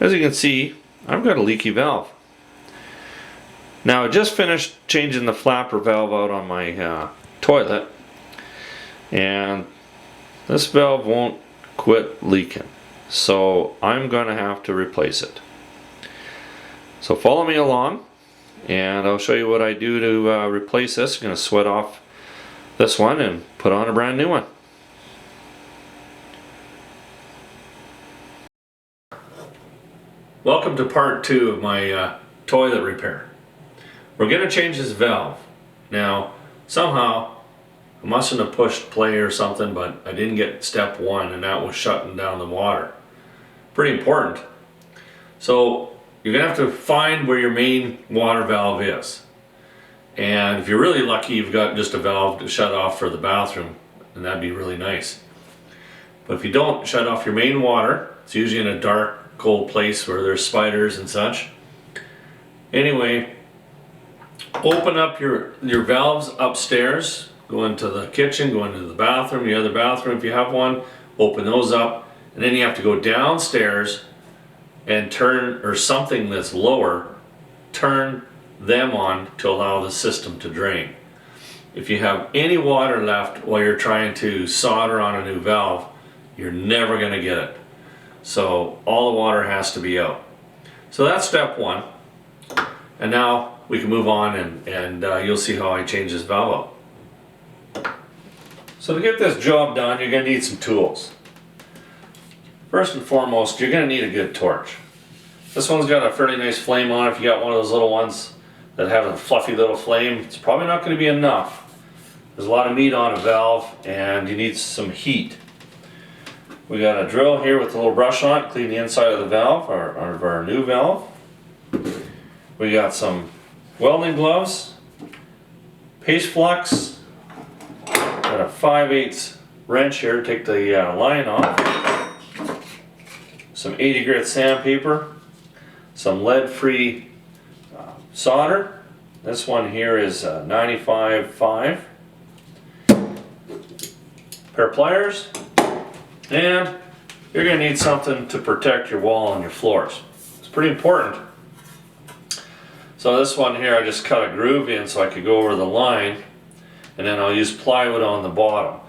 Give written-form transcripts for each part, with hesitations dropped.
As you can see, I've got a leaky valve. Now I just finished changing the flapper valve out on my toilet, and this valve won't quit leaking, so I'm gonna have to replace it. So follow me along and I'll show you what I do to replace this. I'm gonna sweat off this one and put on a brand new one. Welcome to part 2 of my toilet repair. We're going to change this valve. Now, somehow, I mustn't have pushed play or something, but I didn't get step 1, and that was shutting down the water. Pretty important. So, you're going to have to find where your main water valve is. And if you're really lucky, you've got just a valve to shut off for the bathroom, and that'd be really nice. But if you don't shut off your main water, it's usually in a dark, cold place where there's spiders and such. Anyway, open up your valves upstairs, go into the kitchen, go into the bathroom, the other bathroom if you have one, open those up, and then you have to go downstairs and turn, or something that's lower, turn them on to allow the system to drain. If you have any water left while you're trying to solder on a new valve, you're never going to get it. So all the water has to be out. So that's step 1. And now we can move on and you'll see how I change this valve out. So to get this job done, you're going to need some tools. First and foremost, you're going to need a good torch. This one's got a fairly nice flame on it. If you got one of those little ones that have a fluffy little flame, it's probably not going to be enough. There's a lot of meat on a valve and you need some heat. We got a drill here with a little brush on it, clean the inside of the valve, our new valve. We got some welding gloves, paste flux, got a 5/8 wrench here to take the line off, some 80 grit sandpaper, some lead-free solder. This one here is 95.5. Pair of pliers. And you're going to need something to protect your wall and your floors. It's pretty important. So this one here, I just cut a groove in so I could go over the line, and then I'll use plywood on the bottom.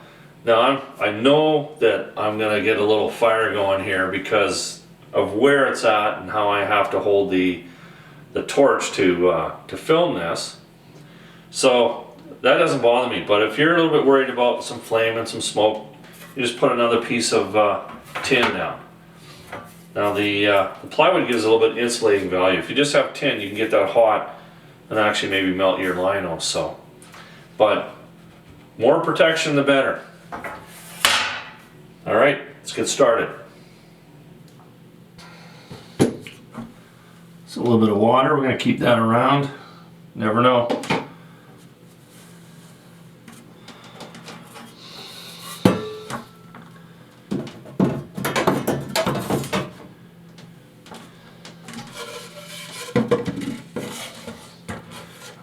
Now I know that I'm going to get a little fire going here because of where it's at and how I have to hold the torch to film this. So that doesn't bother me, but if you're a little bit worried about some flame and some smoke, you just put another piece of tin down. Now the plywood gives a little bit of insulating value. If you just have tin, you can get that hot and actually maybe melt your line also. But more protection the better. Alright, let's get started. So a little bit of water, we're going to keep that around. Never know.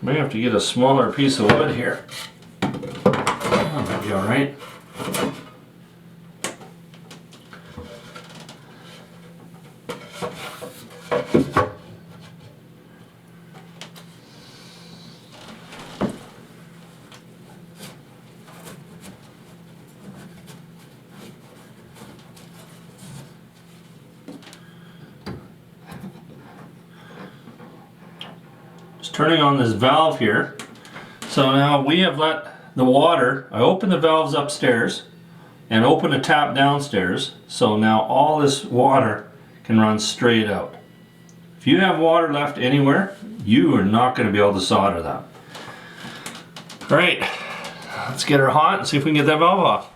May have to get a smaller piece of wood here. That might be alright. Turning on this valve here. So now we have let the water, I opened the valves upstairs and opened a tap downstairs, so now all this water can run straight out. If you have water left anywhere, you are not going to be able to solder that. Alright, let's get her hot and see if we can get that valve off.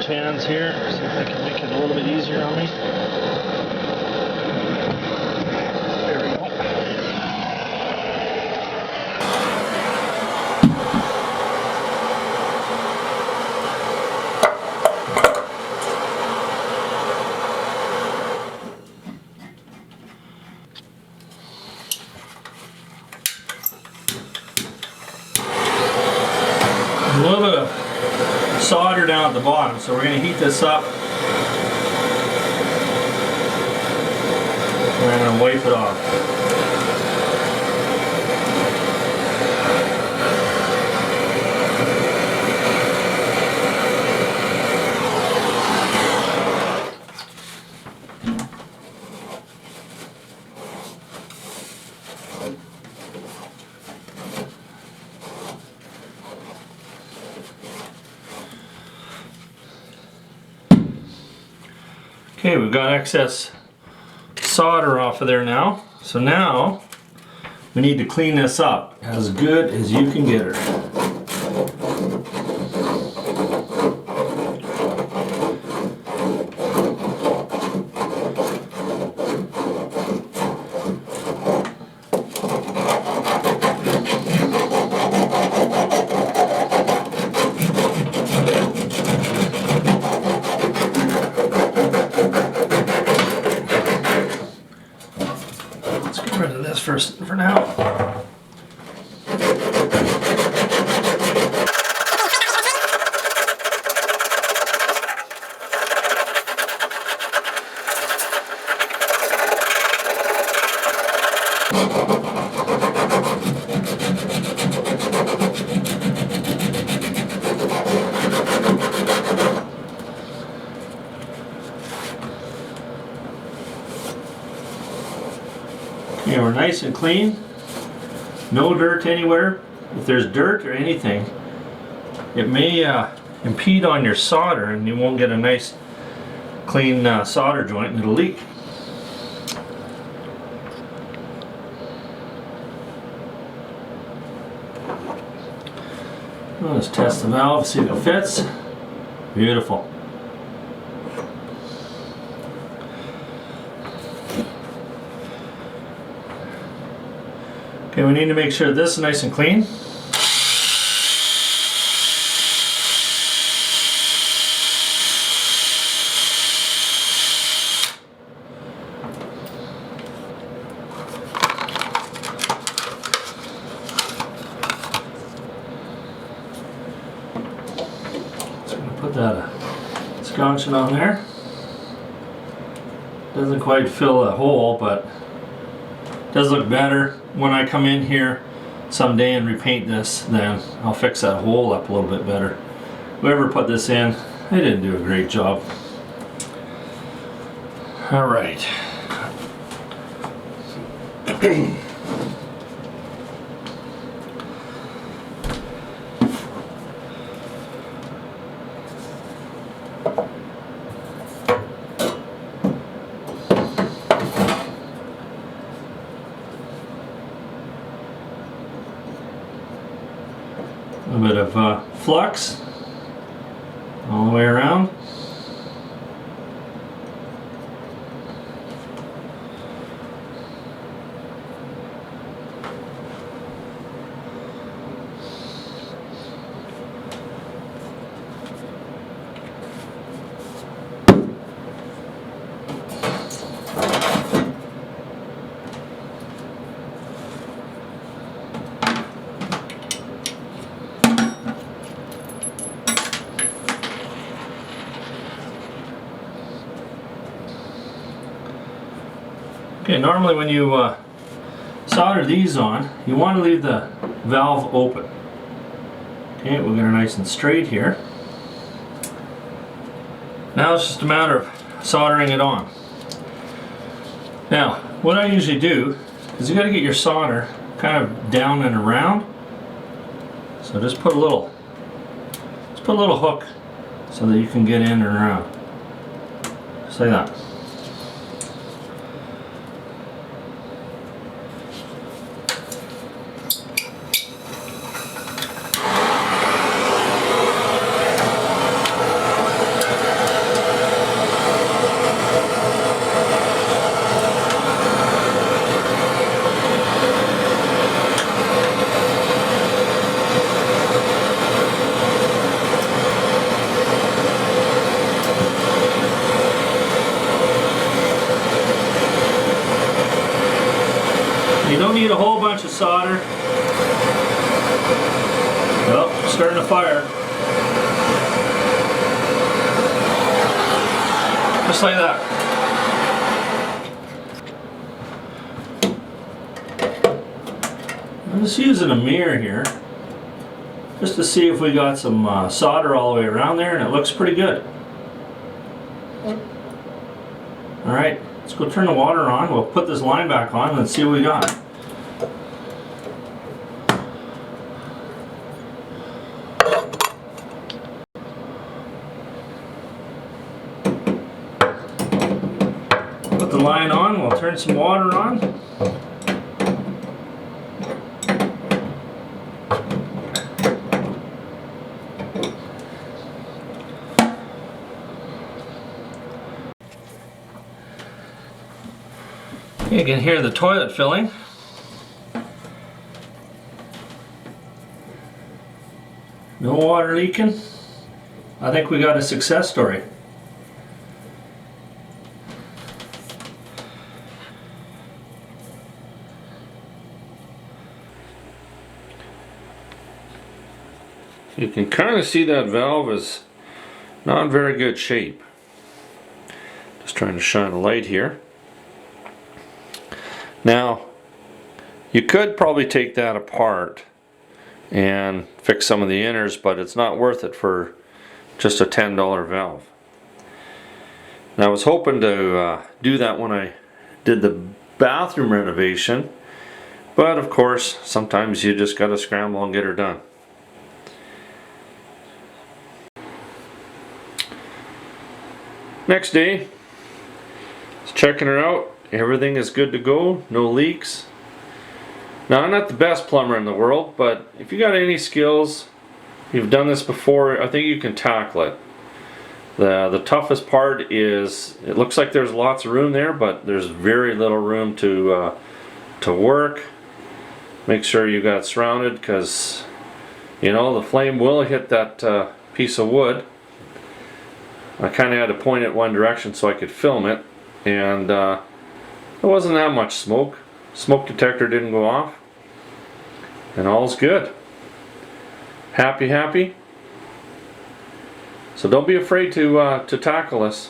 hands here, see if I can make it a little bit easier on me. There we go. A little bit of solder down at the bottom, so we're going to heat this up. We're going to wipe it off. Okay, we've got excess solder off of there now. So now we need to clean this up as good as you can get her. Rid of this for now. Okay, we're nice and clean. No dirt anywhere. If there's dirt or anything, it may impede on your solder and you won't get a nice clean solder joint and it'll leak. Let's test the valve, see if it fits. Beautiful. Okay, we need to make sure this is nice and clean. So I'm going to put that scotching on there. Doesn't quite fill a hole, but it does look better. When I come in here someday and repaint this, then I'll fix that hole up a little bit better. Whoever put this in, they didn't do a great job. All right. A bit of flux all the way around. Okay, normally when you solder these on, you want to leave the valve open. Okay, we'll get her nice and straight here. Now it's just a matter of soldering it on. Now, what I usually do is you got to get your solder kind of down and around. So just put a little hook so that you can get in and around. Just like that. You don't need a whole bunch of solder. Oh, starting to fire. Just like that. I'm just using a mirror here, just to see if we got some solder all the way around there, and it looks pretty good. Alright, let's go turn the water on. We'll put this line back on and see what we got. Put the line on, we'll turn some water on. You can hear the toilet filling. No water leaking. I think we got a success story. You can kind of see that valve is not in very good shape. Just trying to shine a light here. Now, you could probably take that apart and fix some of the inners, but it's not worth it for just a $10 valve. And I was hoping to do that when I did the bathroom renovation, but of course, sometimes you just gotta scramble and get her done. Next day, just checking her out. Everything is good to go, no leaks. Now, I'm not the best plumber in the world, but if you got any skills, you've done this before, I think you can tackle it. The toughest part is, it looks like there's lots of room there, but there's very little room to work. Make sure you got it surrounded, because you know the flame will hit that piece of wood. I kind of had to point it one direction so I could film it, and there wasn't that much smoke. Smoke detector didn't go off, and all's good. Happy. So don't be afraid to tackle this.